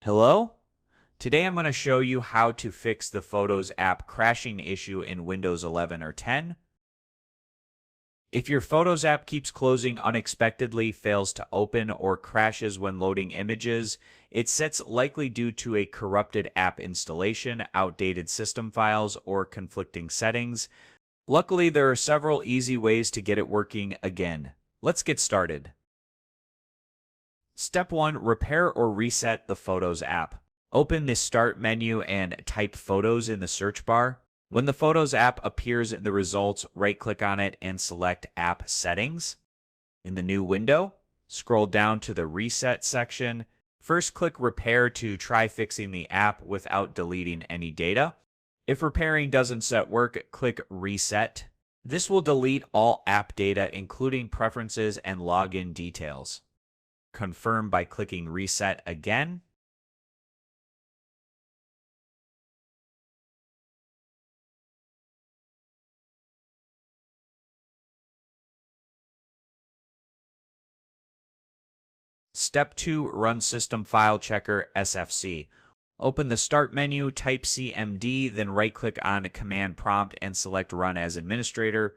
Hello? Today I'm going to show you how to fix the Photos app crashing issue in Windows 11 or 10. If your Photos app keeps closing unexpectedly, fails to open, or crashes when loading images, it's likely due to a corrupted app installation, outdated system files, or conflicting settings. Luckily, there are several easy ways to get it working again. Let's get started. Step 1. Repair or reset the Photos app. Open the Start menu and type Photos in the search bar. When the Photos app appears in the results, right-click on it and select App Settings. In the new window, scroll down to the Reset section. First, click Repair to try fixing the app without deleting any data. If repairing doesn't work, click Reset. This will delete all app data, including preferences and login details. Confirm by clicking Reset again. Step 2. Run System File Checker SFC. Open the Start menu, type CMD, then right-click on Command Prompt and select Run as Administrator.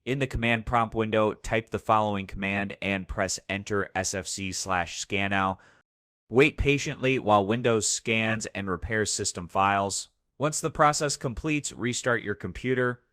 In the Command Prompt window, type the following command and press Enter SFC/scan now. Wait patiently while Windows scans and repairs system files. Once the process completes, restart your computer.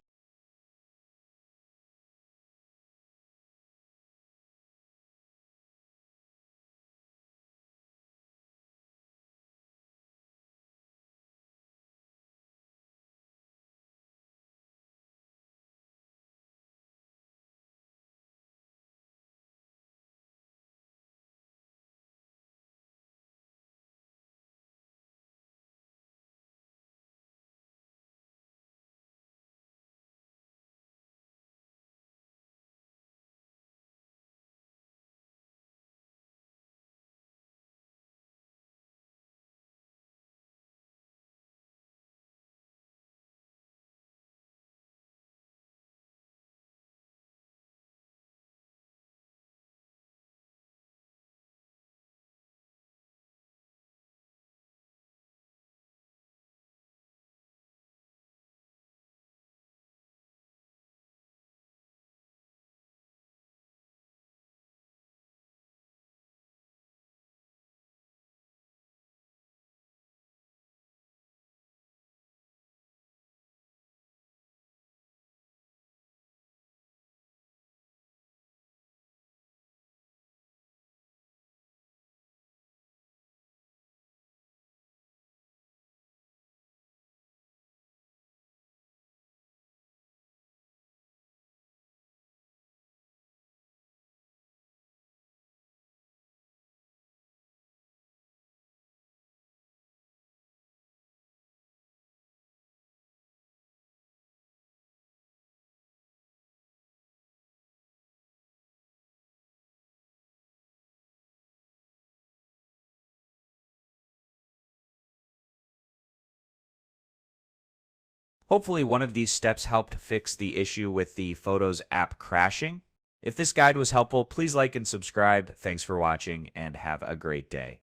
Hopefully one of these steps helped fix the issue with the Photos app crashing. If this guide was helpful, please like and subscribe. Thanks for watching and have a great day.